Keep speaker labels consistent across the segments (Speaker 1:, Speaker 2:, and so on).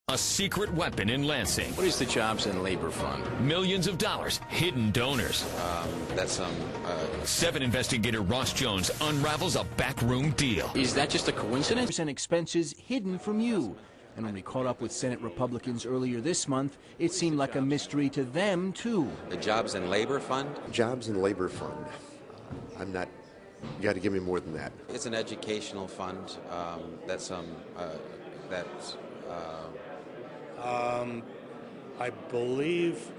Speaker 1: A secret weapon in Lansing.
Speaker 2: What is the Jobs and Labor Fund?
Speaker 1: Millions of dollars, hidden donors.
Speaker 2: That's
Speaker 1: 7 investigator Ross Jones unravels a backroom deal.
Speaker 2: Is that just a coincidence?
Speaker 3: And expenses hidden from you. And when we caught up with Senate Republicans earlier this month, it seemed like a mystery to them, too.
Speaker 4: The Jobs and Labor Fund?
Speaker 5: Jobs and Labor Fund. I'm not, you got to give me more than that.
Speaker 4: It's an educational fund.
Speaker 6: I believe,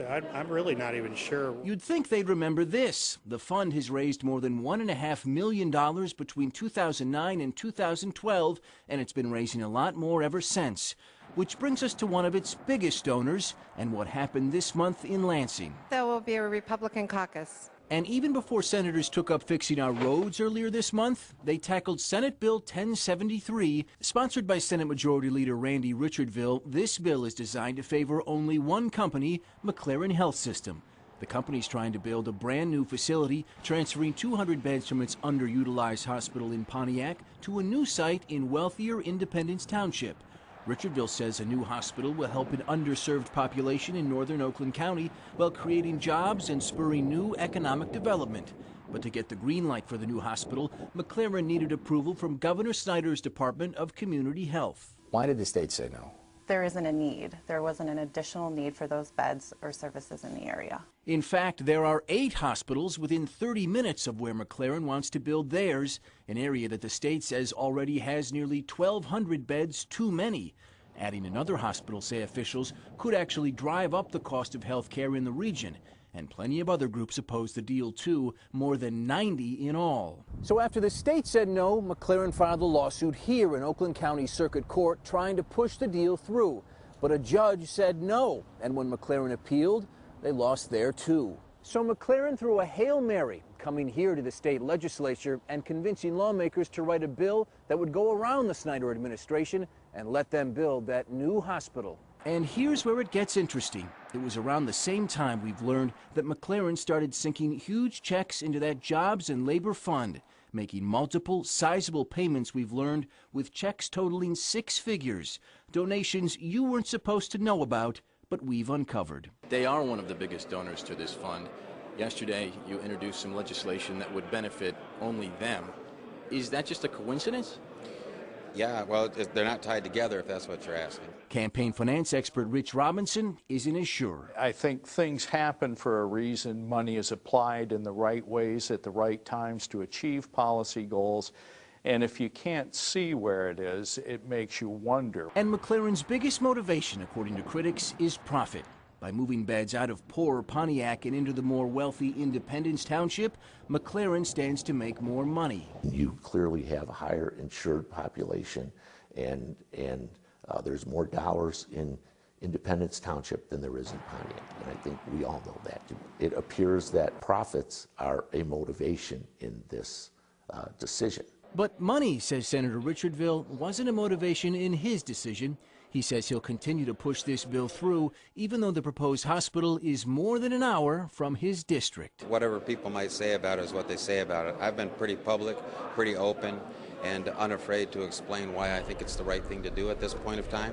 Speaker 6: I'm really not even sure.
Speaker 3: You'd think they'd remember this. The fund has raised more than $1.5 million between 2009 and 2012, and it's been raising a lot more ever since. Which brings us to one of its biggest donors and what happened this month in Lansing.
Speaker 7: There will be a Republican caucus.
Speaker 3: And even before senators took up fixing our roads earlier this month, they tackled Senate Bill 1073, sponsored by Senate Majority Leader Randy Richardville. This bill is designed to favor only one company, McLaren Health System. The company's trying to build a brand new facility, transferring 200 beds from its underutilized hospital in Pontiac to a new site in wealthier Independence Township. Richardville says a new hospital will help an underserved population in northern Oakland County while creating jobs and spurring new economic development. But to get the green light for the new hospital, McLaren needed approval from Governor Snyder's Department of Community Health.
Speaker 2: Why did the state say no?
Speaker 8: There isn't a need. There wasn't an additional need for those beds or services in the area.
Speaker 3: In fact, there are 8 hospitals within 30 minutes of where McLaren wants to build theirs, an area that the state says already has nearly 1,200 beds too many. Adding another hospital, say officials, could actually drive up the cost of health care in the region. And plenty of other groups oppose the deal, too, more than 90 in all. So after the state said no, McLaren filed a lawsuit here in Oakland County Circuit Court trying to push the deal through. But a judge said no, and when McLaren appealed, they lost there, too. So McLaren threw a Hail Mary, coming here to the state legislature and convincing lawmakers to write a bill that would go around the Snyder administration and let them build that new hospital. And here's where it gets interesting. It was around the same time we've learned that McLaren started sinking huge checks into that Jobs and Labor Fund, making multiple sizable payments, we've learned, with checks totaling 6 figures, donations you weren't supposed to know about, but we've uncovered.
Speaker 2: They are one of the biggest donors to this fund. Yesterday, you introduced some legislation that would benefit only them. Is that just a coincidence?
Speaker 4: Yeah, well, they're not tied together, if that's what you're asking.
Speaker 3: Campaign finance expert Rich Robinson isn't as sure.
Speaker 9: I think things happen for a reason. Money is applied in the right ways at the right times to achieve policy goals. And if you can't see where it is, it makes you wonder.
Speaker 3: And McLaren's biggest motivation, according to critics, is profit. By moving beds out of poorer Pontiac and into the more wealthy Independence Township, McLaren stands to make more money.
Speaker 10: You clearly have a higher insured population, and there's more dollars in Independence Township than there is in Pontiac, and I think we all know that. It appears that profits are a motivation in this decision.
Speaker 3: But money, says Senator Richardville, wasn't a motivation in his decision. He says he'll continue to push this bill through, even though the proposed hospital is more than an hour from his district.
Speaker 4: Whatever people might say about it is what they say about it. I've been pretty public, pretty open, and unafraid to explain why I think it's the right thing to do at this point of time.